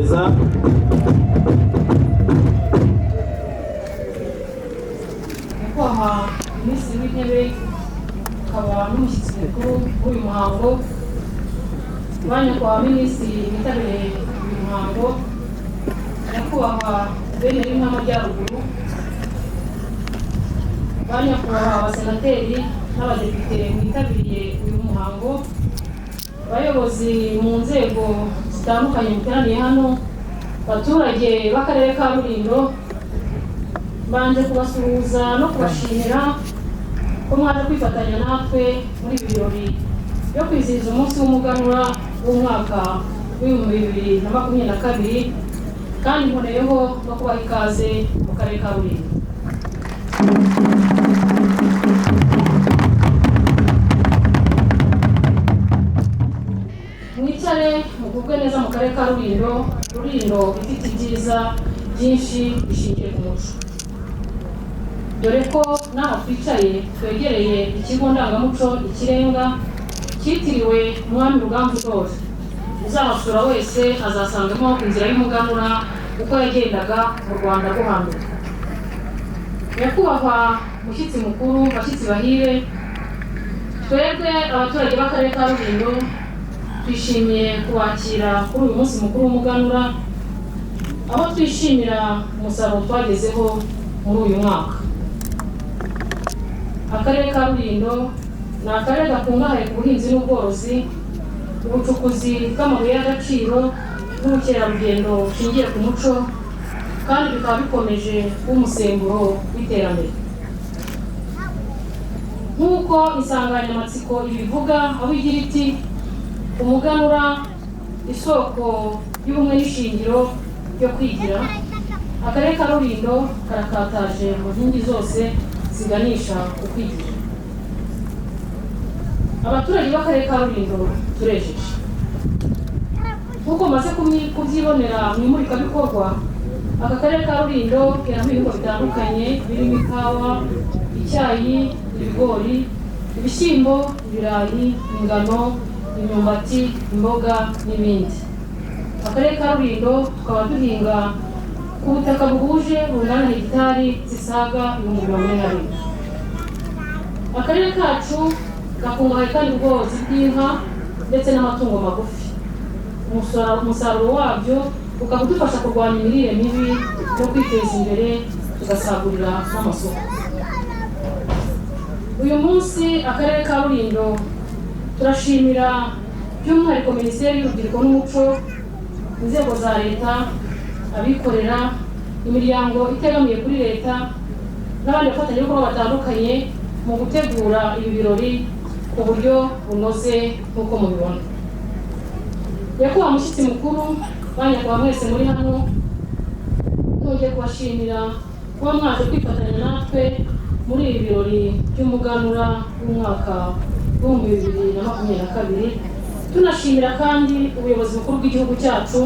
kubaherekeza. Nyakubahwa Minisitiri w'Intebe akaba n'umushyitsi mukuru w'uyu muhango, ba Nyakubahwa Minisitiri bitabiriye uyu muhango, Nyakubahwa Guverineri w'Intara y'Amajyaruguru, ba Nyakubahwa abasenateri n'abadepite bitabiriye uyu muhango, abayobozi mu nzego zitandukanye muteraniye hano, abaturage b'Akarere ka Rulindo, banje kubasuhuza no kubashimira ko mwaje kwifatanya natwe muri ibi birori byo kwizihiza umunsi w'umuganura w'umwaka w'ibihumbi 2022, kandi mboneyeho no kubaha ikaze mu Karere ka Rulindo. Mwicare mugubwe neza mu Karere ka Rulindo. Rulindo ifite ibyiza byinshi bishingiye ku muco, dore ko naho twicaye twegereye ikigo ndangamuco ikirenga cyitiriwe umwami Ruganzu Ndoli. Uzahasura wese azasangamo inzira y'umuganura uko yagendaga mu Rwanda rwo hambere. Nyakubahwa mushyitsi mukuru, bashyitsi bahire, twebwe abaturage b'Akarere ka Rulindo twishimiye kubakira kuri uyu munsi mukuru w'umuganura, aho twishimira umusaruro twagezeho muri uyu mwaka. Akarere ka Rulindo ni akarere gakungahaye ku buhinzi n'ubworozi, ubucukuzi bw'amabuye y'agaciro n'ubukerarugendo bushingiye ku muco, kandi bikaba bikomeje kuba umusemburo w'iterambere. Nk'uko insanganyamatsiko ibivuga, aho igira iti umuganura isoko y'ubumwe n'ishingiro ryo kwigira, Akarere ka Rulindo karakataje mu nkingi zose ziganisha ku kwigira. Abaturage b'Akarere ka Rulindo turejeje, nk'uko maze kubyibonera mu imurikabikorwa. Aka Karere ka Rulindo keramo ibihingwa bitandukanye birimo ikawa, icyayi, ibigori, ibishyimbo, ibirayi, ingano, imyumbati, imboga n'ibindi. Akarere ka Rulindo tukaba duhinga ku butaka buhuje bungana hegitari zisaga 40,000. Akarere kacu gakungahaye kandi ubworozi bw'inka ndetse n'amatungo magufi. Umusaruro wabyo ukaba udufasha kurwanya imirire mibi no kwiteza imbere, tugasagurira n'amasoko. Uyu munsi Akarere ka Rulindo turashimira by'umwihariko Minisiteri y'Urubyiruko n'Umuco, inzego za leta, abikorera, imiryango itegamiye kuri leta n'abandi bafatanyabikorwa batandukanye mu gutegura ibi birori ku buryo bunoze nk'uko mubibona. Nyakubahwa mushyitsi mukuru, ba Nyakubahwa mwese muri hano, twongeye kubashimira kuba mwaje kwifatanya natwe muri ibi birori by'umuganura w'umwaka w'ibihumbi 2022. Tunashimira kandi ubuyobozi bukuru bw'igihugu cyacu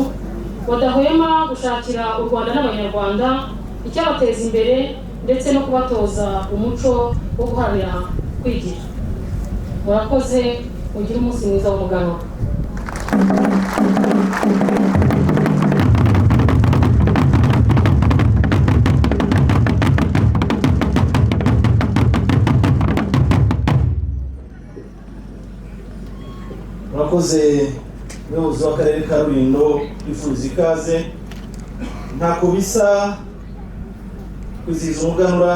budahwema gushakira u Rwanda n'Abanyarwanda icyabateza imbere ndetse no kubatoza umuco wo guharanira kwigira. Murakoze, mugire umunsi mwiza w'umuganura. Murakoze umuyobozi w'Akarere ka Rulindo, twifuza ikaze. Ntako bisa kwizihiza umuganura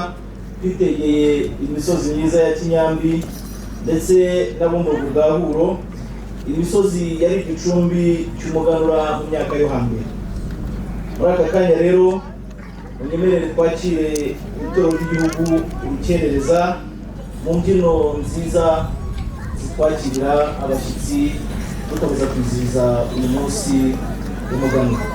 twitegeye imisozi myiza ya Kinyambi ndetse n'abumbogo bwa Huro. Imisozi yari igicumbi cy'umuganura mu myaka yo hambere. Muri aka kanya rero munyemerere twakire ibitoro by'igihugu urukerereza mu mbyino nziza zitwakirira abashyitsi dukomeza kwizihiza uyu munsi w'umuganura.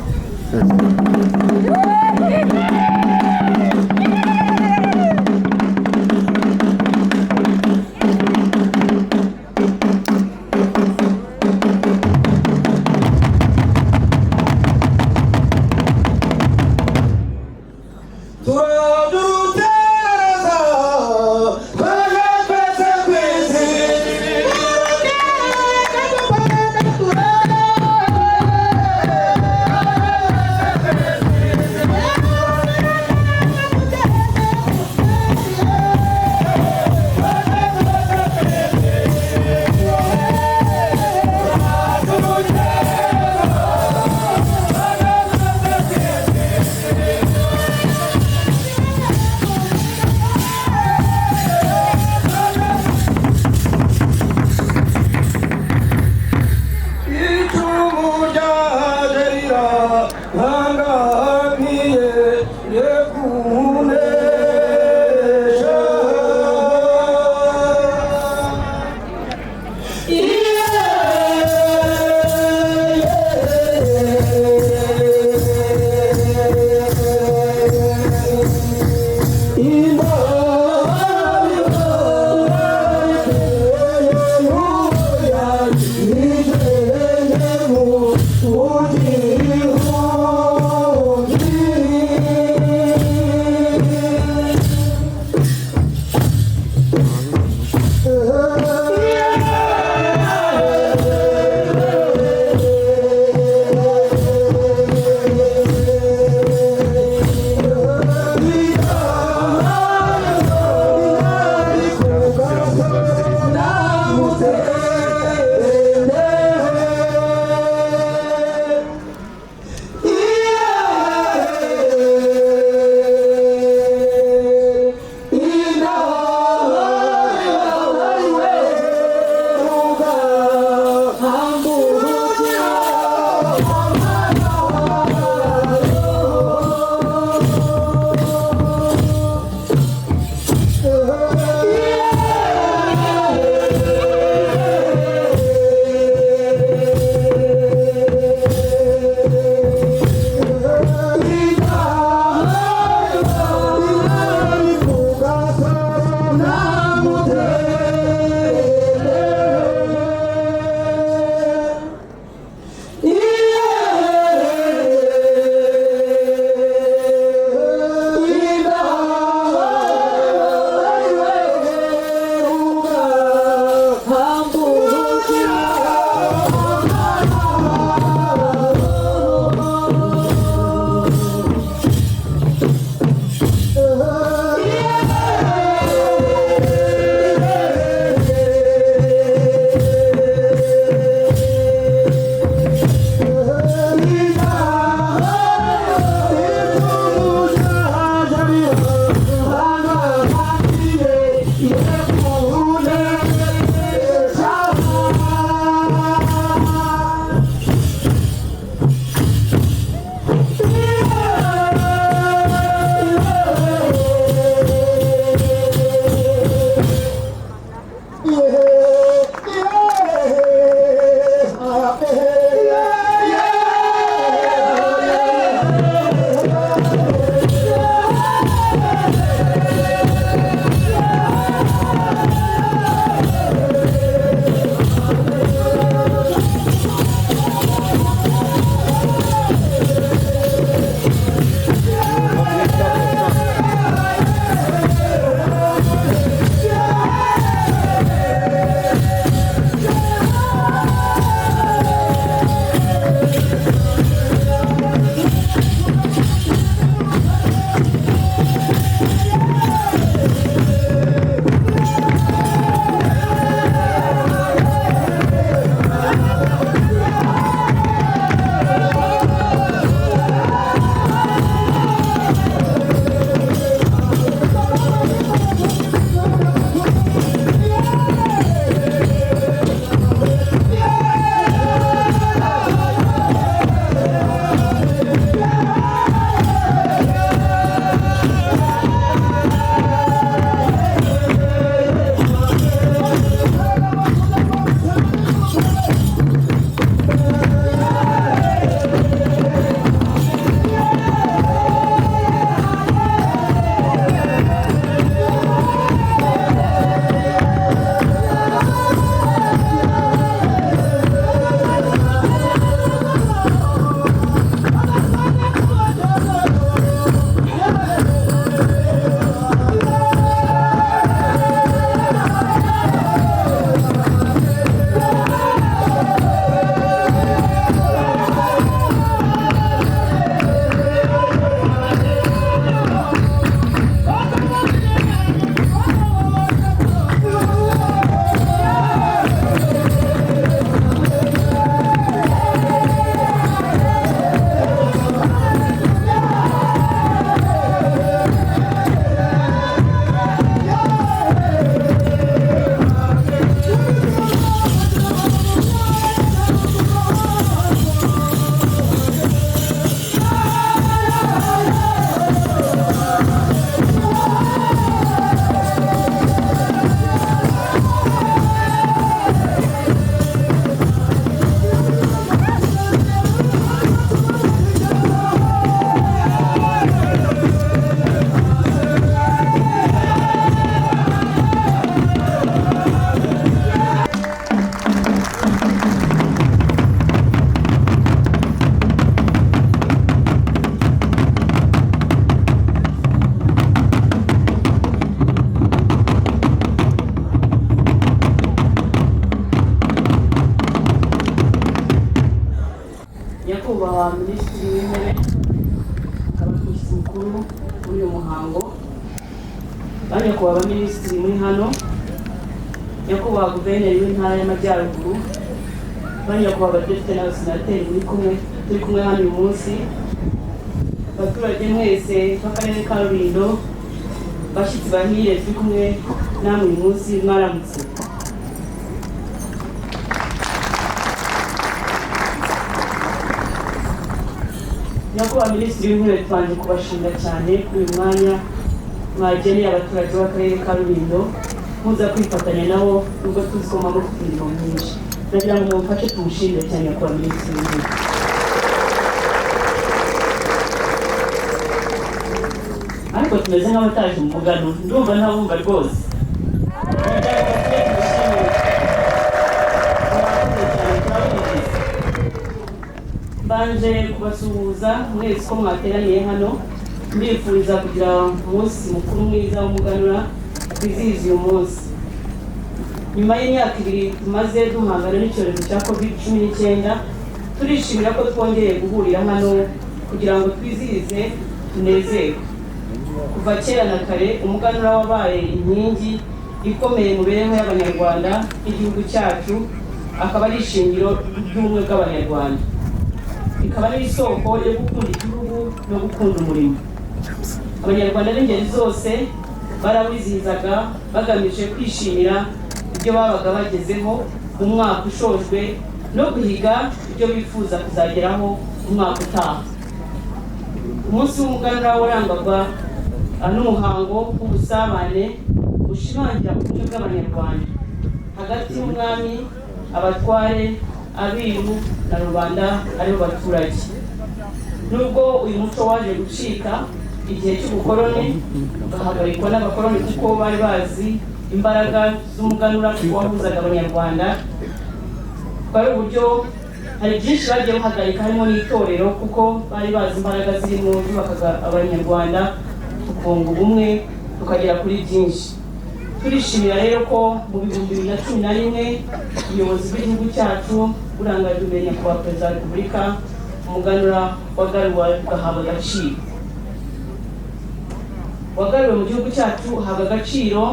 nyakubahwa abaminisitiri muri hano, nyakubahwa guverineri w'intara y'amajyaruguru, nyakubahwa abadepite n'abasenateri turi kumwe hano uyu munsi, abaturage mwese b'akarere ka Rulindo, bashyitsi bahire turi kumwe namwe uyu munsi, mwaramutse. nyakubahwa minisitiri w'intebe, twanje kubashimira cyane kuri uyu mwanya mwageneye abaturage b'akarere ka Rulindo muza kwifatanya nabo nubwo tuzi ko mwaba mufite imirimo myinshi. Ndagira ngo mumfashe tumushimire cyane nyakubahwa minisitiri w'intebe. Ariko tumeze nk'abataje umugano, ndumva ntabumva rwose. Mbanje kubasuhuza mwese ko mwateraniye hano, mbifuriza kugira umunsi mukuru mwiza w'umuganura twizihiza uyu munsi. Nyuma y'imyaka 2 tumaze duhangana n'icyorezo cya COVID-19, turishimira ko twongeye guhurira hano kugira ngo twizihize tunezerwe. Kuva kera na kare umuganura wabaye inkingi ikomeye mu mibereho y'Abanyarwanda n'igihugu cyacu, akaba ari ishingiro ry'ubumwe bw'Abanyarwanda, ikaba ari isoko yo gukunda igihugu no gukunda umurimo. Abanyarwanda b'ingeri zose barawizihizaga bagamije kwishimira ibyo babaga bagezeho umwaka ushojwe no guhiga ibyo bifuza kuzageraho umwaka utaha. Umunsi w'umuganura warangwaga n'umuhango w'ubusabane ushimangira ubumwe bw'Abanyarwanda hagati y'umwami, abatware, abiru na rubanda aribo baturage. Nubwo uyu muco waje gucika igihe cy'ubukoloni, ugahagarikwa n'abakoloni kuko bari bazi imbaraga z'umuganura wahuzaga Abanyarwanda, bari uburyo hari byinshi bagiye bahagarika, harimo n'itorero kuko bari bazi imbaraga zirimo zubakaga Abanyarwanda, tukunga ubumwe tukagera kuri byinshi. Turishimira rero ko mu 2011 ubuyobozi bw'igihugu cyacu burangajwe imbere nyakubahwa perezida wa repubulika umuganura wagaruwe ugahabwa agaciro. Wagaruwe mu gihugu cyacu uhabwa agaciro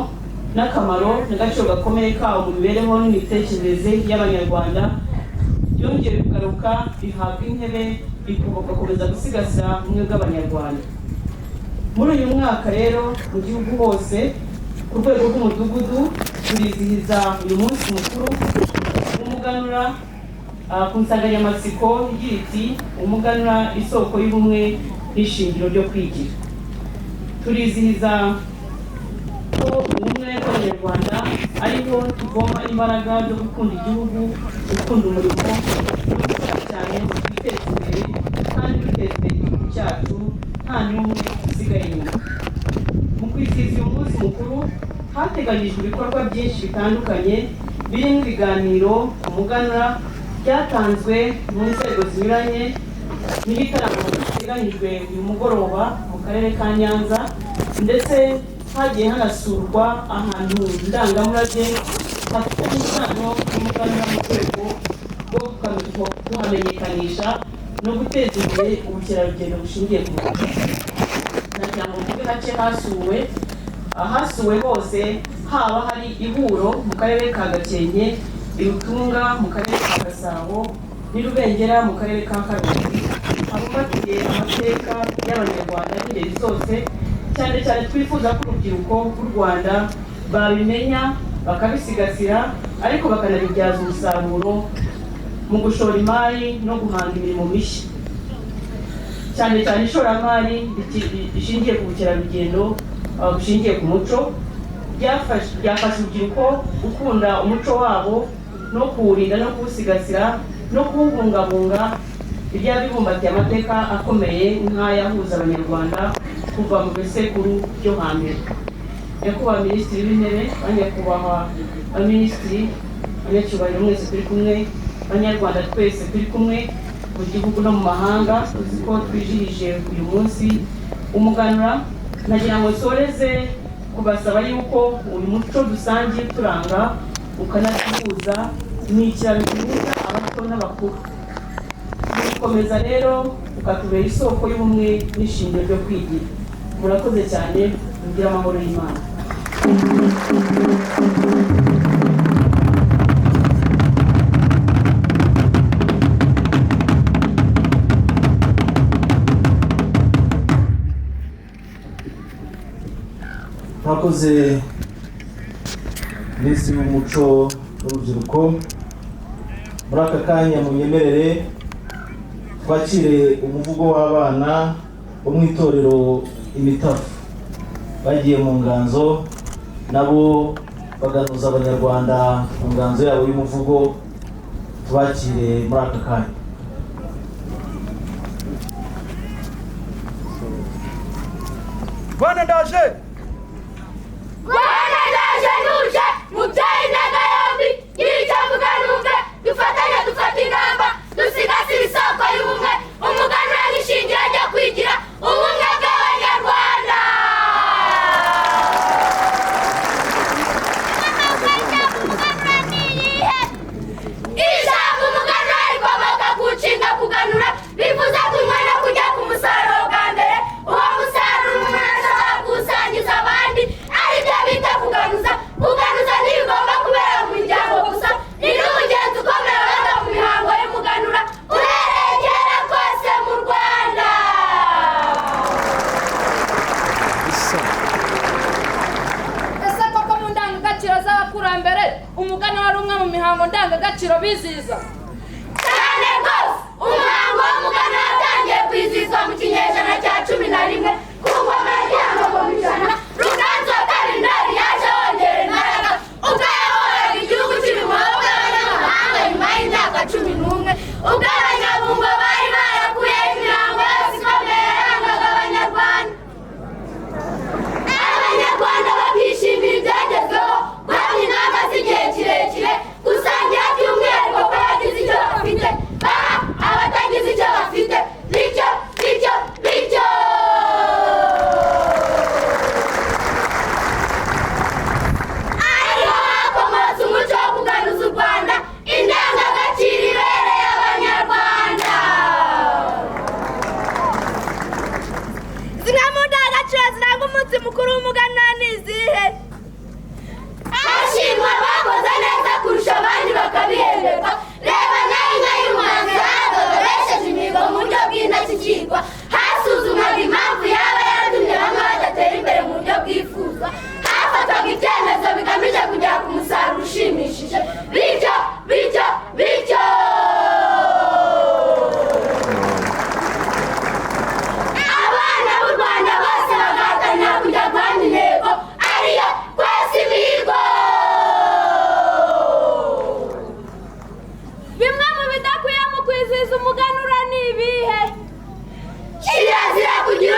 n'akamaro n'agaciro gakomeye kawo mu mibereho n'imitekerereze y'Abanyarwanda, byongeye kugaruka bihabwa intebe bagakomeza gusigasira ubumwe bw'Abanyarwanda. Muri uyu mwaka rero mu gihugu hose ku rwego rw'umudugudu turizihiza uyu munsi mukuru w'umuganura ku nsanganyamatsiko igira iti umuganura isoko y'ubumwe n'ishingiro ryo kwigira. Turizihiza ko ubumwe bw'Abanyarwanda ariho tuvoma imbaraga zo gukunda igihugu, gukunda umurimo no gukora cyane ngo twiteze imbere kandi duteze imbere igihugu cyacu nta n'umwe usigaye inyuma. Mu kwizihiza uyu munsi mukuru hateganyijwe ibikorwa byinshi bitandukanye birimo ibiganiro, umuganura byatanzwe mu nzego zinyuranye n'ibitaramo biteganyijwe uyu mugoroba mu karere ka Nyanza, ndetse hagiye hanasurwa ahantu ndangamurage hafite isano n'umuganura mu rwego rwo kuhamenyekanisha no guteza imbere ubukerarugendo bushingiye ku muco. Nagira ngo mvuge hake hasuwe hose, haba hari ihuro mu karere ka Gakenke, Irutunga mu karere ka Gasabo n'Irubengera mu karere ka Karere, abafatiye amateka y'Abanyarwanda b'ingeri zose, cyane cyane twifuza ko urubyiruko rw'u Rwanda babimenya bakabisigasira, ariko bakanabibyaza umusaruro mu gushora imari no guhanga imirimo mishya, cyane cyane ishoramari rishingiye ku bukerarugendo bushingiye ku muco. Byafasha urubyiruko gukunda umuco wabo no kuwurinda no kuwusigasira no kuwubungabunga, ibyaba bibumbatiye amateka akomeye nk'ayahuza Abanyarwanda kuva mu bisekuru byo hambere. Nyakubahwa minisitiri w'intebe, banyakubahwa abaminisitiri, abanyacyubahiro mwese turi kumwe, Abanyarwanda twese turi kumwe mu gihugu no mu mahanga, tuzi ko twijihije uyu munsi umuganura. Nagira ngo nsoreze kubasaba yuko uyu muco dusangiye turanga ukanatuhuza n'ikiraro gihuza abato n'abakuru, dukomeza rero ukatubera isoko y'ubumwe n'ishingiro ryo kwigira. Murakoze cyane, mugira amahoro y'Imana. Mwakoze Minisitiri w'Umuco n'Urubyiruko. Muri aka kanya munyemerere twakire umuvugo w'abana bo mu itorero Imitavu bagiye mu nganzo, nabo baganuza abanyarwanda mu nganzo yabo y'umuvugo. Tubakire muri aka kanya. Bwana ndaje nuje mubyeyi ntega yombi nyir'icyavuga numve, dufatanye dufata ingamba dusigasire isoko y'ubumwe, umuganura n'ishingiro ryo kwigira ubumwe bw'abanyarwanda. Ijambo umuganura rikomoka ku nshinga kuganura, bivuze kunywa no kujya ku musaruro bwa mbere. Uwo musaruro umuntu ashobora kuwusangiza abandi, aribyo bita kuganuza. Kuganuza ntibigomba kubera mu miryango gusa, ni n'umugenzi ukomeye wabaga mu mihango y'umuganura uhereye kera kose mu Rwanda. Ese koko mu ndangagaciro z'abakurambere umuganura ari umwe mu mihango ndangagaciro bizihiza? Cyane rwose, umuhango w'umuganura watangiye kwizihizwa mu kinyejana cya 11 ku ngoma ya Ntara. Ruganzu wa Karere yaje wongera imbaraga ubwo yabohoraga igihugu kiri mu maboko y'abanyamahanga nyuma y'imyaka 11, ubwo abanyabungo bari barakuyeho imihango yose ikomeye yarangaga abanyarwanda. Abanyarwanda bakishimira ibyagezweho, guhamya inama z'igihe kirekire, gusangira by'umwihariko ko abagize icyo bafite baha abatagize icyo bafite, bityo ariho hakomotse umuco wo kuganuza u Rwanda, indangagaciro ibereye abanyarwanda. Zimwe mu ndangagaciro ziranga umunsi mukuru w'umuganura ni izihe? Hashimwa abakoze neza kurusha abandi bakabihemberwa. Reba nayo inka y'umuhanzi yahadoresheje imihigo mu buryo bw'indashyikirwa. Hasuzumwaga impamvu yaba yaratumye bamwe badatera imbere mu buryo bwifuzwa. Hafatwaga ibyemezo bigamije kugera ku musaruro ushimishije, bityo abana b'u Rwanda bose bagahatanira kujya guhamya intego, ariyo kwesa imihigo. Bimwe mu bidakwiye mu kwizihiza umuganura ni ibihe? Kirazira kugira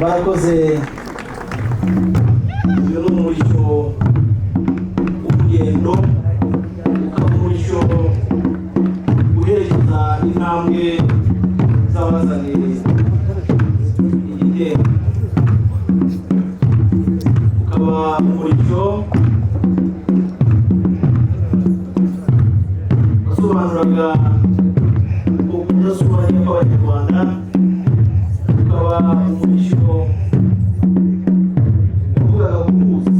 barakoze. Uyu ni umurishyo w'urugendo, ukaba umurishyo uherekeza intambwe z'abazaniye igitero, ukaba umurishyo wasobanuraga ukudasubiranya kw'Abanyarwanda, ukaba umurishyo wavugaga guhuza.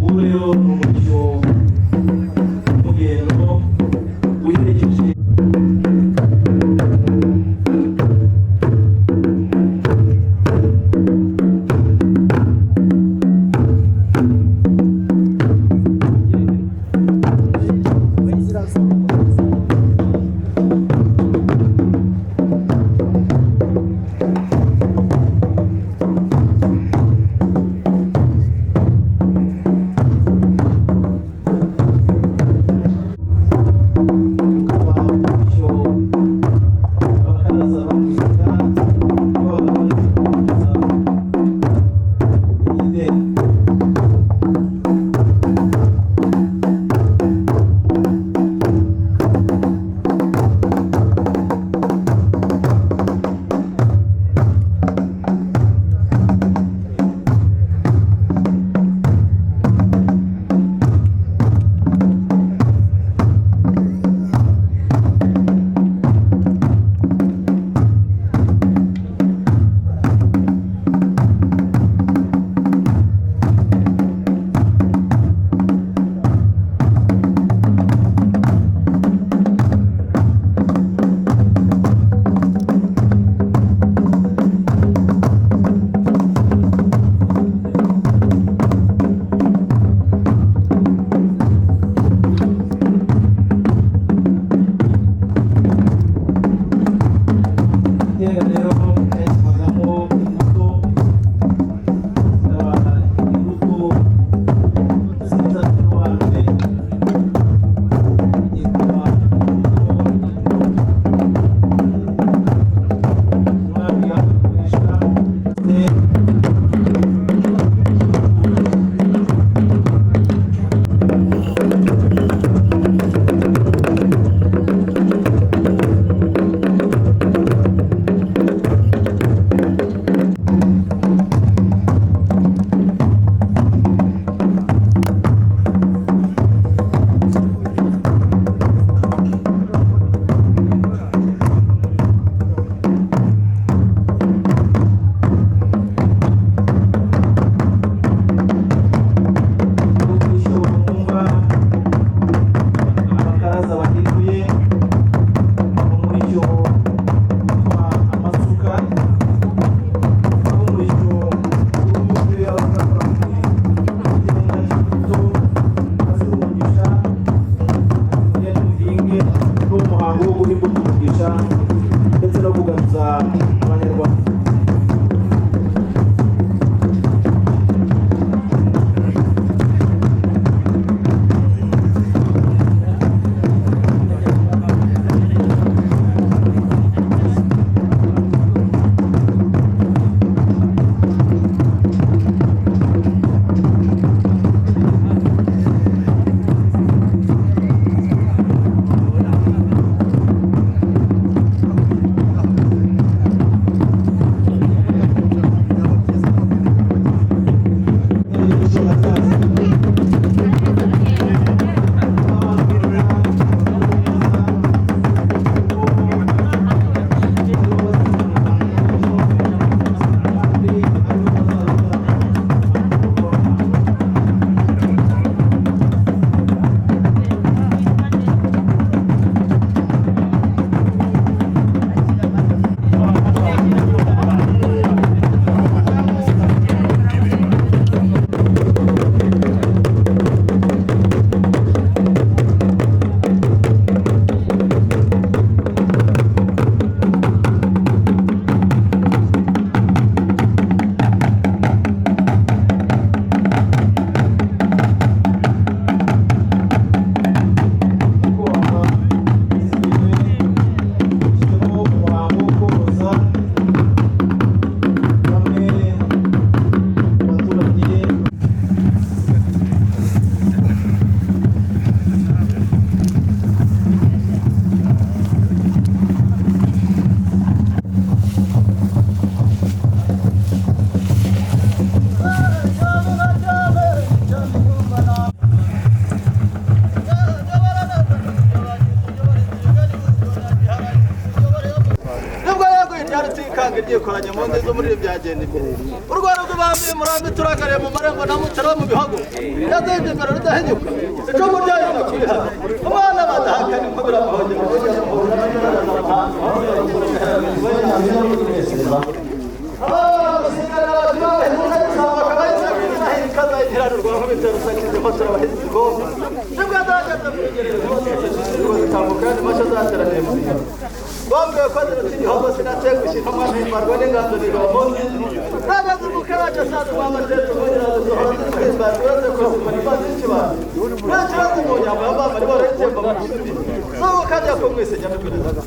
Ubu rero ni umurishyo w'umugendo wiherekeje dukoranye mu nzi zo muri byagenda imbere urwara rw'ibambiye murambi turakariye mu marembo na mutara mu bihago yazenze imbere rudahenyuka icumu ryayina kubihana abana badahakana inkubira amahogero bambwiye ko igihugu sinateye gushyika umwana w'imbarwa n'inganzo ntibamuzi nagaze umukaraja asanzwe mwamajeje kugira ngo duhora twitwaza uretse kuzima n'imazi y'ikibano nta kibazo mu nyamba y'abana nibo baretemba mu kisubi n'ubu kandi yakumwise njya n'ukureza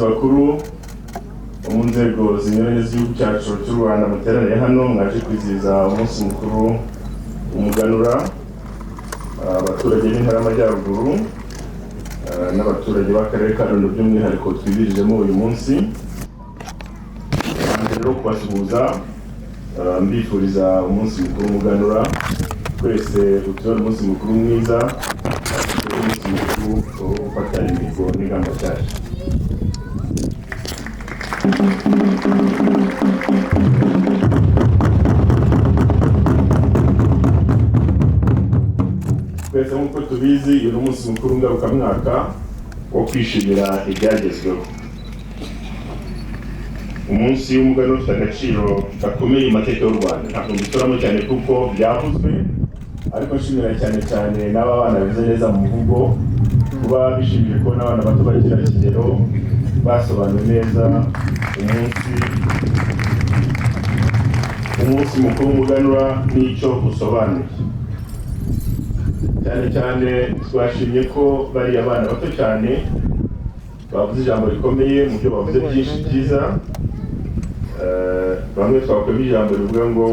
bakuru mu nzego zinyuranye z'igihugu cyacu cy'u Rwanda muteraniye hano mwaje kwizihiza umunsi mukuru umuganura, abaturage b'Intara y'Amajyaruguru n'abaturage b'Akarere ka Rulindo by'umwihariko twibirijemo uyu munsi. Rero kubasuhuza mbifuriza umunsi mukuru umuganura, twese utubona umunsi mukuru mwiza, umunsi mukuru wo gufatanya imihigo n'ingamba nshyashya. Twese nk'uko tubizi uyu ni umunsi mukuru ngarukamwaka wo kwishimira ibyagezweho. Umunsi w'umuganura ufite agaciro gakomeye mu mateka y'u Rwanda, ntabwo mbituramo cyane kuko byavuzwe, ariko nshimira cyane cyane n'aba bana bize neza mu muvugo kuba bishimiye ko n'abana bato bagira kigero basobanuye neza umunsi mukuru w'umuganura n'icyo usobanuye. Cyane cyane twashimye ko bari abana bato cyane bavuze ijambo rikomeye mu byo bavuze byinshi byiza. Bamwe twakwema ijambo rivuga ngo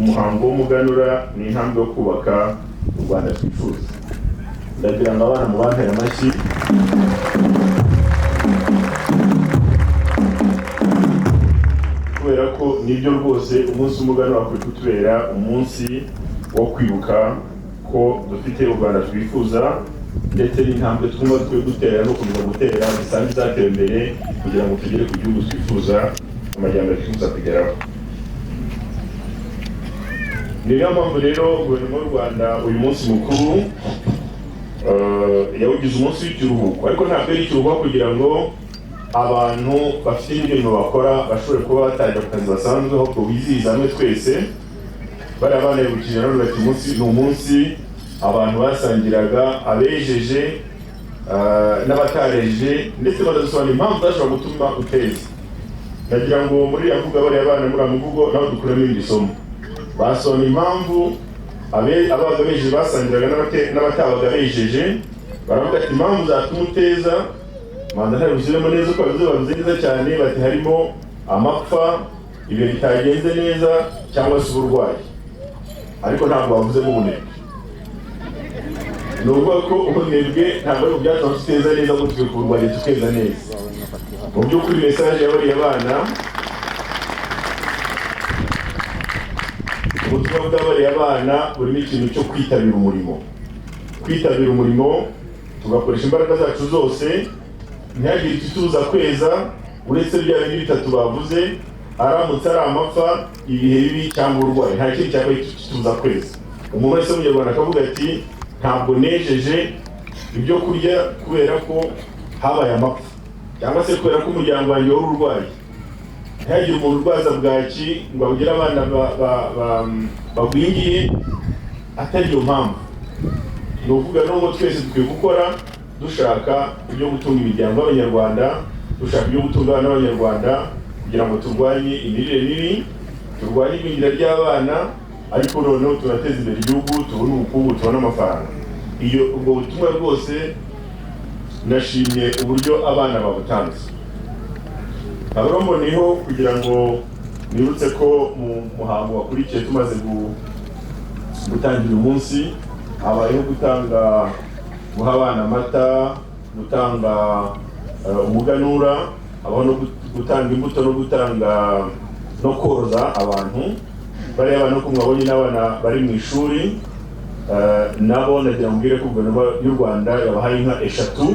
umuhango w'umuganura ni intambwe yo kubaka u Rwanda twifuza. Ndagira ngo abana mu bantera amashyi. Kubera ko nibyo rwose umunsi w'umuganura wakwiye kutubera umunsi wo kwibuka ko dufite u Rwanda twifuza, ndetse n'intambwe twumva twe gutera no kuza gutera zisanzwe zateye imbere kugira ngo tugere ku gihugu twifuza, amajyambere twifuza kugeraho. Niyo mpamvu rero guverinoma y'u Rwanda uyu munsi mukuru yawugize umunsi w'ikiruhuko, ariko ntabwo ari ikiruhuko kugira ngo abantu bafite imirimo bakora bashobore kuba batangira ku kazi basanzwe, ahubwo bizihiza hamwe twese. Bari abana bibukije none bati umunsi ni umunsi abantu basangiraga abejeje n'abatareje, ndetse banadusobanura impamvu zashobora gutuma uteza. Nagira ngo muri avuga bari abana muri amuvugo naho dukuramo irindi somo. Basobanura impamvu ababaga bejeje basangiraga n'abatabaga bejeje, baravuga ati impamvu zatuma uteza manza ntabisubiremo neza uko bavuze neza cyane, bati harimo amapfa, ibyo bitagenze neza cyangwa se uburwayi, ariko ntabwo bavuzemo ubunebwe. Ni ukuvuga ko ubunebwe ntabwo ari ubyatuma tuteza neza ngo twe kurwanya tukeza neza. Mu by'ukuri mesaje yabariye abana, ubutumwa bw'abariye abana burimo ikintu cyo kwitabira umurimo. Kwitabira umurimo tugakoresha imbaraga zacu zose, ntihagire itutuza kweza uretse bya bindi bitatu bavuze, aramutse ari amapfa, ibihe bibi cyangwa uburwayi, nta kindi cyaba tutuza kweza. Umuntu wese w'umunyarwanda akavuga ati ntabwo nejeje ibyo kurya kubera ko habaye amapfa, cyangwa se kubera ko umuryango wanjye wari urwaye. Ntihagire umuntu urwaza bwaki ngo abugire abana bagwingiye atari iyo mpamvu. Ni ukuvuga ngo twese dukwiye gukora dushaka ibyo gutunga imiryango y'Abanyarwanda, dushaka ibyo gutunga abana b'Abanyarwanda kugira ngo turwanye imirire mibi, turwanye igwingira ry'abana, ariko noneho turateza imbere igihugu, tubone ubukungu, tubone amafaranga. Ubwo butumwa rwose nashimye uburyo abana babutanze. Abamboneho kugira ngo nibutse ko mu muhango wakurikiye tumaze gutangira umunsi, habayeho guha abana amata, gutanga umuganura, habaho no gutanga imbuto no gutanga no koroza abantu. Bariya abana uko mwabonye n'abana bari mu ishuri, nabo nagira ngo mbwire ko guverinoma y'u Rwanda yabahaye inka 3.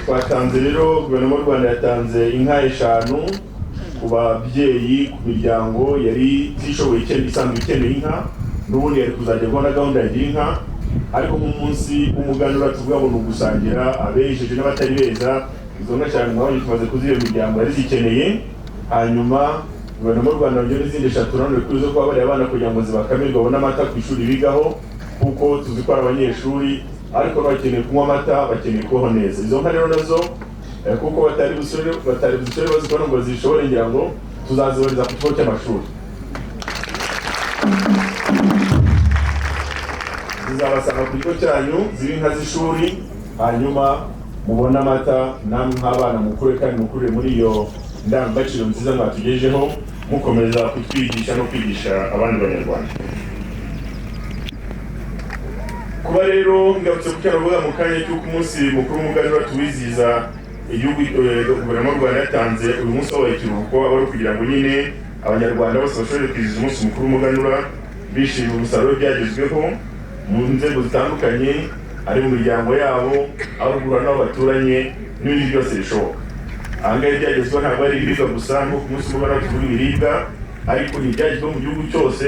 Twatanze rero, guverinoma y'u Rwanda yatanze inka 5 ku babyeyi, ku miryango yari itishoboye isanzwe ikeneye inka, n'ubundi yari kuzajya kubona gahunda ya inka. Ariko nk'umunsi w'umuganura tuvuga ngo ni ugusangira abejeje n'abatari beza. Izo nka 5 mwabonye tumaze kuziha imiryango yari zikeneye. Hanyuma guverinoma y'u Rwanda yongera izindi 3 none kuri zo kuba bari abana kugira ngo zibakamirwe babone amata ku ishuri bigaho, kuko tuzi ko ari abanyeshuri ariko bakeneye kunywa amata, bakeneye kubaho neza. Izo nka rero nazo kuko batari busore bazikora ngo zishobore, ngira ngo tuzaziboreza ku kigo cy'amashuri. zizabasanga ku kigo cyanyu zibe inka z'ishuri, hanyuma mubona amata namwe nk'abana mukure kandi mukure muri iyo ndangagaciro nziza mwatugejeho, mukomeza kutwigisha no kwigisha abandi banyarwanda. Kuba rero ngarutse ku cyaro mu kanya cy'uko umunsi mukuru w'umuganura tuwizihiza, igihugu guverinoma y'u Rwanda yatanze uyu munsi wabaye ikiruhuko, aba kugira ngo nyine abanyarwanda bose bashobore kwizihiza umunsi mukuru w'umuganura bishimira umusaruro byagezweho mu nzego zitandukanye, ari mu miryango yabo, aho guhura n'abo baturanye n'ibindi byose bishoboka. Ahangaha ibyagezweho ntabwo ari ibiribwa gusa, nko ku munsi w'umuganura tuvuga ibiribwa, ariko n'ibyagezweho mu gihugu cyose,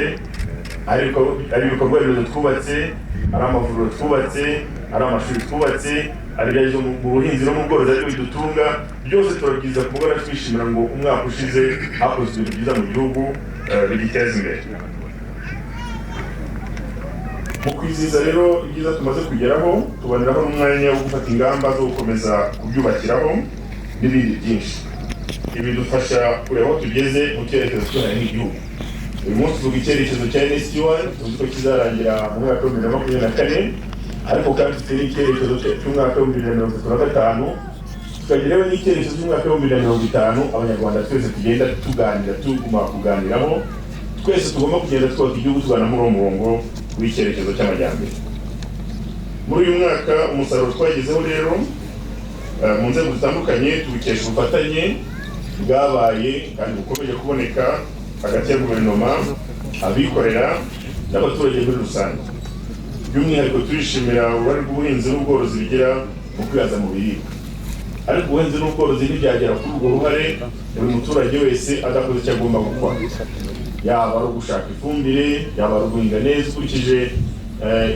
ari ibikorwa remezo twubatse, ari amavuriro twubatse, ari amashuri twubatse, ari ibyagezweho mu buhinzi no mu bworozi ariko bidutunga, byose turabyiza ku mugoroba twishimira ngo umwaka ushize hakozwe ibintu byiza mu gihugu bigiteza imbere. Mu kwizihiza rero ibyiza tumaze kugeraho, tuboneraho n'umwanya wo gufata ingamba zo gukomeza kubyubakiraho n'ibindi byinshi. Ibi bidufasha kureba aho tugeze mu cyerekezo cy'ubuhahirane n'igihugu. Uyu munsi tuvuga icyerekezo cya NST1, tuzi ko kizarangira mu mwaka wa 2024, ariko kandi dufite n'icyerekezo cy'umwaka wa 2035, tukageraho n'icyerekezo cy'umwaka wa 2050, abanyarwanda twese tugenda tuganira, tuguma kuganiraho, twese tugomba kugenda twubaka igihugu tugana muri uwo murongo w'icyerekezo cy'amajyambere. Muri uyu mwaka umusaruro twagezeho rero mu nzego zitandukanye tubikesha ubufatanye bwabaye kandi bukomeje kuboneka hagati ya guverinoma, abikorera n'abaturage muri rusange. By'umwihariko turishimira uruhare rw'ubuhinzi n'ubworozi bigira mu kwihaza mu biribwa. Ariko ubuhinzi n'ubworozi ntibyagera kuri urwo ruhare buri muturage wese adakoze icyo agomba gukora, yaba ari ugushaka ifumbire, yaba ari uguhinga neza ukurikije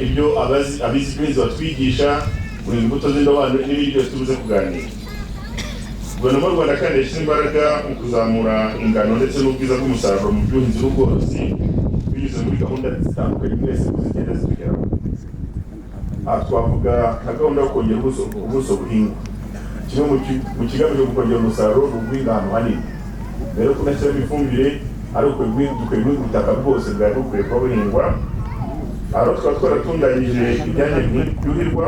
ibyo abizi iby'ubuhinzi batwigisha, guhinga imbuto z'indobanure n'ibindi byose tubuze kuganira. Guverinoma y'u Rwanda kandi yashyize imbaraga mu kuzamura ingano ndetse n'ubwiza bw'umusaruro mu by'ubuhinzi n'ubworozi binyuze muri gahunda zitandukanye mwese zigenda zitugeraho. Aha twavuga nka gahunda yo kongera ubuso buhingwa. Kimwe mu kigamije kongera umusaruro ni uguhinga ahantu hanini. Mbere yo kunashyiramo ifumbire, ariko dukwiye guhinga ubutaka bwose bwari bukwiye kuba buhingwa. Aho twaba twaratunganyije ibyanya byuhirwa,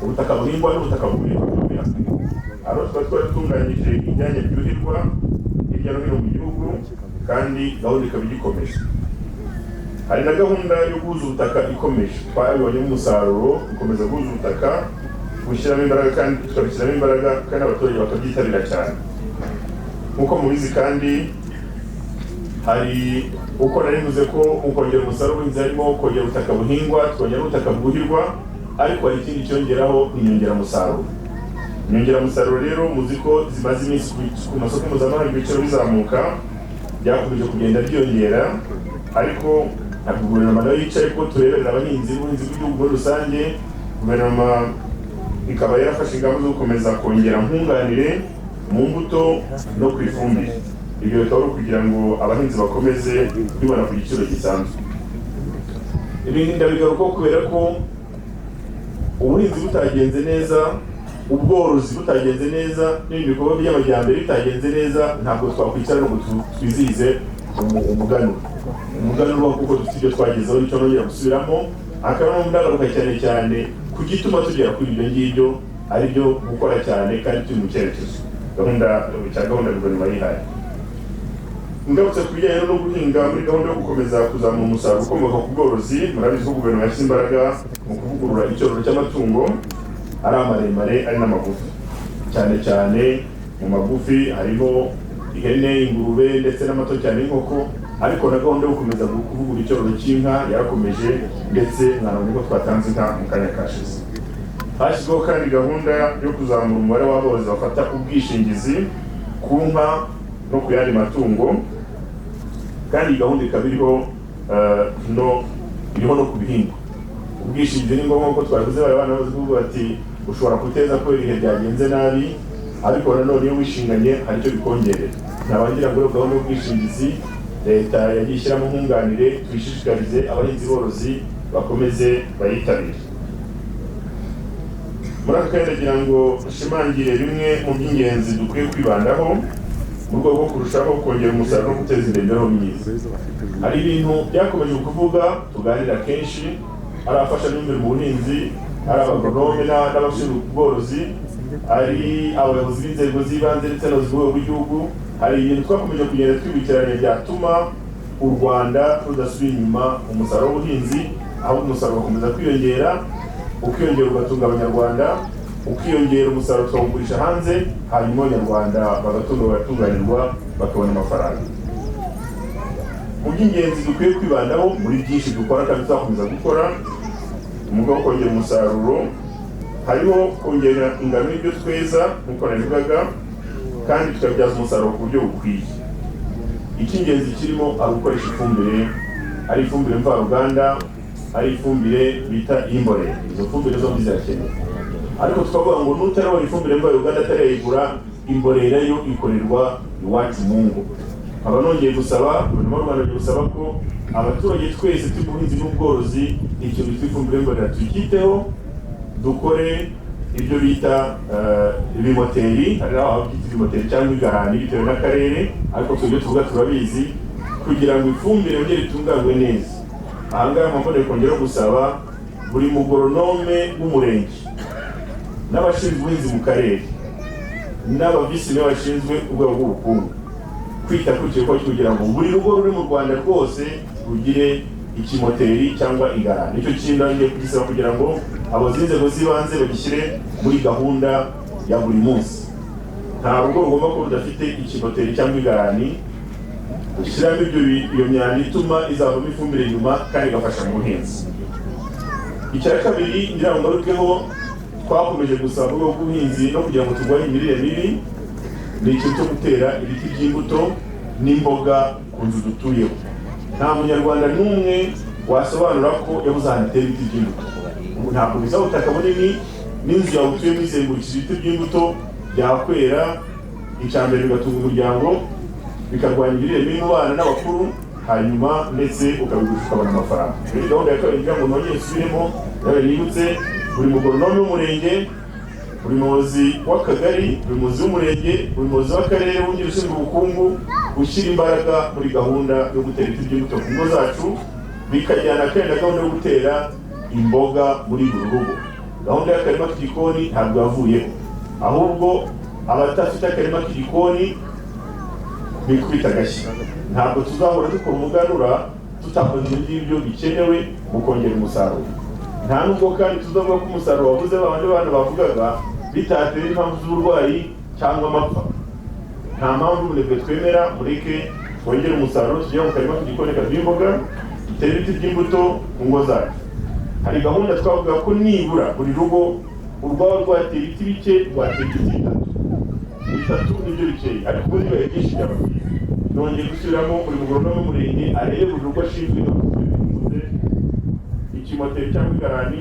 ubutaka buhingwa n'ubutaka buhingwa. Aho twaba twaratunganyije ibyanya byuhirwa hirya no hino mu gihugu, kandi gahunda ikaba igikomeje. Hari na gahunda yo guhuza ubutaka ikomeje, twabibonyemo umusaruro, gukomeza guhuza ubutaka, gushyiramo imbaraga kandi tukabishyiramo imbaraga kandi abaturage bakabyitabira cyane. Nk'uko mubizi kandi hari uko narivuze ko ukongera umusaruro w'ubuhinzi harimo kongera ubutaka buhingwa, tukongera ubutaka bwuhirwa, ariko hari ikindi cyongeraho inyongeramusaruro. Inyongeramusaruro rero muzi ko zimaze iminsi ku masoko mpuzamahanga ibiciro bizamuka, byakomeje kugenda byiyongera, ariko ntabwo guverinoma nayo yicaye ko tureberera abahinzi n'ubuhinzi bw'igihugu muri rusange. Guverinoma ikaba yarafashe ingamba zo gukomeza kongera nkunganire mu mbuto no ku ifumbire. Ibyo bikaba ari ukugira ngo abahinzi bakomeze bibona ku giciro gisanzwe. Ibi ndabigarukaho kubera ko ubuhinzi butagenze neza, ubworozi butagenze neza, n'ibindi bikorwa by'amajyambere bitagenze neza, ntabwo twakwicara ngo twizihize umuganura. Umuganura kuko dufite ibyo twagezeho nicyo nongera gusubiramo, akaba ndagaruka cyane cyane ku gituma tugera kuri ibyo ngibyo, ari byo gukora cyane kandi turi mu cyerekezo gahunda guverinoma yihaye. Ngarutse ku bijyanye no guhinga, muri gahunda yo gukomeza kuzamura umusaruro ukomoka ku bworozi, murabizi ko guverinoma yashyize imbaraga mu kuvugurura icyororo cy'amatungo, ari amaremare ari n'amagufi. Cyane cyane mu magufi harimo ihene, ingurube ndetse n'amato cyane y'inkoko, ariko na gahunda yo gukomeza kuvugurura icyororo cy'inka yarakomeje, ndetse mwanabonye ko twatanze inka mu kanya kashize. Hashyizweho kandi gahunda yo kuzamura umubare w'aborozi bafata ubwishingizi ku nka no ku yandi matungo, kandi iyi gahunda ikaba iriho no ku bihingwa. Ubwishingizi ni ngombwa ko twabivuze, abana bazi kuvuga bati ushobora guteza ko ibihe byagenze nabi, ariko nanone iyo wishinganye hari icyo bikongerera. Nabangira ngo gahunda y'ubwishingizi leta yagiye ishyiramo nkunganire, tuyishishikarize abahinzi borozi bakomeze bayitabire. Muri aka kanya ndagira ngo nshimangire bimwe mu by'ingenzi dukwiye kwibandaho mu rwego rwo kurushaho kongera umusaruro no guteza imbere imibereho myiza. Hari ibintu byakomeje kuvuga tuganira kenshi, arafasha n'imbere mu buhinzi, ari abagonome n'abashinzwe ubworozi, ari abayobozi b'inzego z'ibanze ndetse n'urwego rw'igihugu. Hari ibintu twakomeje kugenda twibukiranya byatuma u Rwanda rudasubira inyuma umusaruro w'ubuhinzi, aho umusaruro ukomeza kwiyongera, ukiyongera ugatunga abanyarwanda, ukiyongera umusaruro tukawugurisha hanze, hanyuma abanyarwanda bagatunganirwa bakabona amafaranga. Mu by'ingenzi dukwiye kwibandaho muri byinshi dukora kandi tuzakomeza gukora umwuga wo kongera umusaruro, hariho kongera ingano y'ibyo tweza nk'uko nabivugaga, kandi tukabyaza umusaruro ku buryo bukwiye. Icy'ingenzi kirimo ari gukoresha ifumbire, ari ifumbire mvaruganda, ari ifumbire bita imborera. Izo fumbire zombi zirakenewe, ariko tukavuga ngo nutarabona ifumbire mvaruganda atarayigura, imborera yo ikorerwa iwacu mu ngo. Abanongeye gusaba, guverinoma y'u Rwanda gusaba ko abaturage twese tw'ubuhinzi n'ubworozi icyo bitwa ifumbire mborera tukiteho, dukore ibyo bita ibimoteri, hari aho byitwa ibimoteri cyangwa igarani bitewe n'akarere, ariko twebwe tuvuga turabizi, kugira ngo ifumbire yongere itunganywe neza. Aha ngaha mpamvu kongera gusaba buri mugoronome w'umurenge n'abashinzwe ubuhinzi mu karere n'abavisi nibo bashinzwe urwego rw'ubukungu kwita ku kigo kugira ngo buri rugo ruri mu Rwanda rwose rugire ikimoteri cyangwa igarani. Icyo kintu ngiye kugisaba kugira ngo abazinzego z'ibanze bagishyire muri gahunda ya buri munsi. Nta rugo rugomba kuba rudafite ikimoteri cyangwa igarani, gushyiramo iyo myanda ituma izavamo ifumbire nyuma kandi igafasha mu buhinzi. Icya kabiri ngira ngo ngarukeho, twakomeje gusaba urwego rw'ubuhinzi no kugira ngo turwanye imirire mibi, ni ikintu cyo gutera ibiti by'imbuto n'imboga ku nzu dutuyeho. Nta munyarwanda n'umwe wasobanura ko yabuze ahantu atera ibiti by'imbuto. Ntabwo bisaba ubutaka bunini, n'inzu yawe utuyemo izengurukije ibiti by'imbuto byakwera, icya mbere bigatunga umuryango, bikarwanya imirire mibi mu bana n'abakuru, hanyuma ndetse ukabigurisha ukabona amafaranga. Muri gahunda ya kabiri kugira ngo nongere nsubiremo, nawe nibutse buri mugoronome w'umurenge, buri muyobozi w'akagari, buri muyobozi w'umurenge, buri muyobozi w'akarere wungirije ushinzwe ubukungu, gushyira imbaraga muri gahunda yo gutera ibiti by'imbuto ku ngo zacu, bikajyana kandi na gahunda yo gutera imboga muri buri rugo. Gahunda y'akarima k'igikoni ntabwo yavuyeho, ahubwo abatafite akarima k'igikoni bikubita agashyi. Ntabwo tuzahora dukora umuganura tutakoze ibyo bikenewe mu kongera umusaruro. Nta nubwo kandi tuzavuga ko umusaruro wabuze babandi bana bavugaga bitatera impamvu z'uburwayi cyangwa amapfa. Nta mpamvu bunebwe twemera, mureke twongere umusaruro tujya mu karima k'igikoni k'imboga, dutere ibiti by'imbuto mu ngo zacu. Hari gahunda twavuga ko nibura buri rugo urwaba rwatera ibiti bike, rwatera ibiti bitatu nibyo bikeye, ariko ubundi bibaye byinshi byaba byiza. Nongeye gusubiramo buri mugoronome w'umurenge arebe buri rugo ashinzwe ikimoteri cyangwa igarani,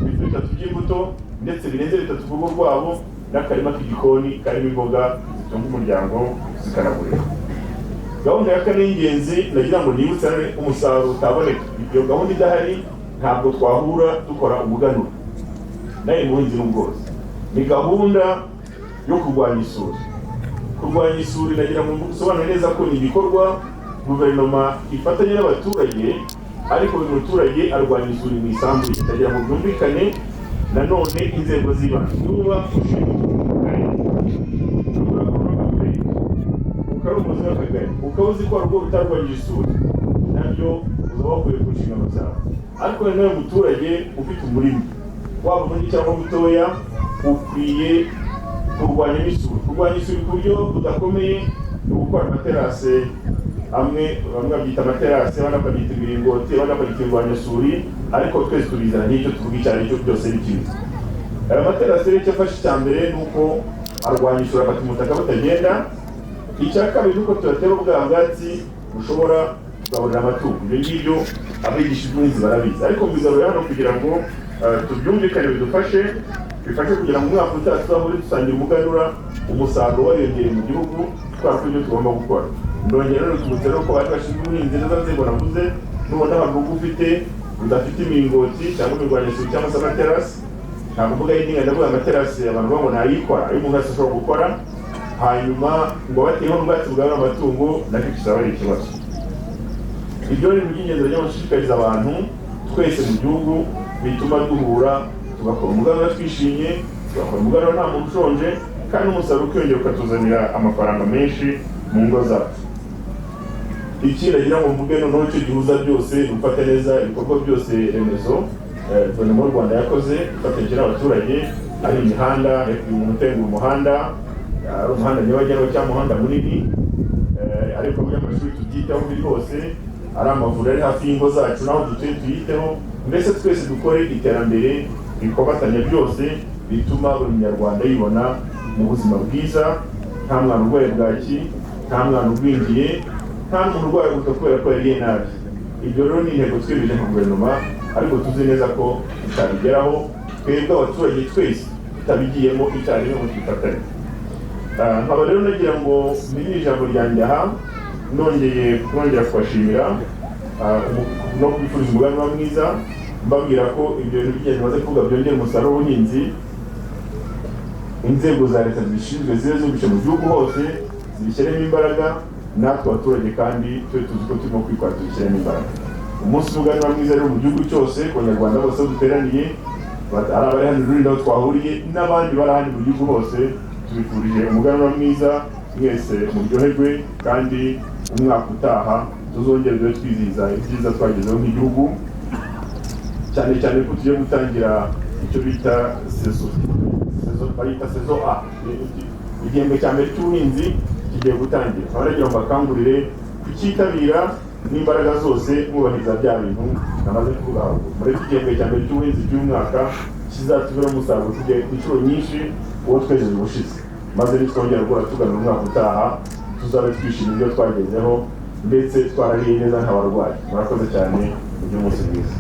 ibiti bitatu by'imbuto ndetse birenze bitatu ku rugo rwabo, n'akarima k'igikoni karimo imboga zitunga umuryango zikanagurira. Gahunda ya kane y'ingenzi nagira ngo nibutse umusaruro utaboneka. Iyo gahunda idahari ntabwo twahura dukora umuganura nawe mu buhinzi n'ubworozi. Ni gahunda yo kurwanya isuri. Kurwanya isuri nagira ngo usobanure neza ko ni igikorwa guverinoma ifatanya n'abaturage, ariko buri muturage arwanya isuri mu isambu ye. Ndagira ngo byumvikane nanone inzego z'ibanze niba ukari umuyobozi w'akagari ukaba uzi ko hari ubwo utarwanyije isuri, nabyo uzaba wakwiye ku nshingano zawe. Ariko nawe muturage ufite umurima waba munini cyangwa mutoya, ukwiye kurwanya isuri. Kurwanya isuri ku buryo budakomeye ni ugukora amaterase amwe, bamwe babyita amaterase, abandi bakabyita imiringoti, abandi bakabyita indwanyasuri, ariko twese tubizana n'icyo tuvuga icyo ari cyo byose ni kimwe. Aya materase rero icyo afashe icya mbere ni uko arwanya isuri, afata umutaka butagenda. Icya kabiri ni uko tuyatera ubwa bwatsi bushobora kugaburira amatungo. Ibyo ngibyo abigisha ubuhinzi barabizi, ariko mbigarura hano kugira ngo tubyumvikane, bidufashe kugira ngo umwaka utaha tuzahore dusangira umuganura, umusaruro wariyongereye mu gihugu, twakora ibyo tugomba gukora. Ndongera rero tubutse ko bari bashinzwe ubuhinzi neza nzego navuze, nubona ahantu ufite udafite imiringoti cyangwa imirwanyasuri cyangwa se amaterasi, ntabwo mvuga y'inkinga, ndavuga amaterasi abantu babo ntayikora, ayo umuntu wese ashobora gukora, hanyuma ngo bateyeho n'ubwatsi bwawe amatungo, nacyo kizaba ari ikibazo. Ibyo ni by'ingenzi byo gushishikariza abantu twese mu gihugu bituma duhura tugakora umuganura twishimye, tugakora umuganura nta muntu ushonje, kandi umusaruro ukiyongera ukatuzanira amafaranga menshi mu ngo zacu. Ikindi agira ngo mvuge noneho icyo gihuza byose gufata neza ibikorwa byose remezo guverinoma y'u Rwanda yakoze ifatanyije n'abaturage, ari imihanda, umuntu utenga umuhanda, ari umuhanda nyabagendwa cyangwa umuhanda munini, ariko by'amashuri tubyitaho biri hose, ari amavuriro ari hafi y'ingo zacu naho dutuye tuyiteho, mbese twese dukore iterambere rikomatanya byose bituma buri munyarwanda yibona mu buzima bwiza, nta mwana urwaye bwaki, nta mwana ugwingiye, nta muntu urwaye gusa kubera ko yariye nabi. Ibyo rero ni intego twiyemeje nka guverinoma, ariko tuzi neza ko tutabigeraho twebwe abaturage twese tutabigiyemo icyarimwe ngo twifatanye. Nkaba rero nagira ngo mbiri ijambo ryanjye aha nongera kubashimira no kubifuriza umuganura mwiza, mbabwira ko ibyo bintu by'ingenzi bimaze kuvuga byongera umusaruro w'ubuhinzi. Inzego za leta zibishinzwe zibe zumvishe mu gihugu hose, zibishyiremo imbaraga, natwe abaturage kandi tube tuzi ko turimo kwitwara tubishyiremo imbaraga. Umunsi w'umuganura mwiza rero mu gihugu cyose, ku banyarwanda bose aho duteraniye, ari abari hano i Rulindo aho twahuriye n'abandi bari hano mu gihugu hose, tubifurije umuganura mwiza, mwese muryoherwe, kandi umwaka utaha tuzongere dore twizihiza ibyiza twagezeho nk'igihugu, cyane cyane ko tugiye gutangira icyo bita sezo A, igihembwe cya mbere cy'ubuhinzi kigiye gutangira. Abaragira ngo bakangurire kucyitabira n'imbaraga zose, mwubahiriza bya bintu namaze kuvuga muri iki gihembwe cya mbere cy'ubuhinzi cy'umwaka, kizatubera umusaruro tugiye ku inshuro nyinshi uwo twejeje ubushize, maze nitwongera gukora tugana umwaka utaha tuzabe twishimira ibyo twagezeho, ndetse twarariye neza nk'abarwayi. Murakoze cyane, mugire umunsi mwiza.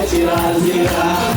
Kirazira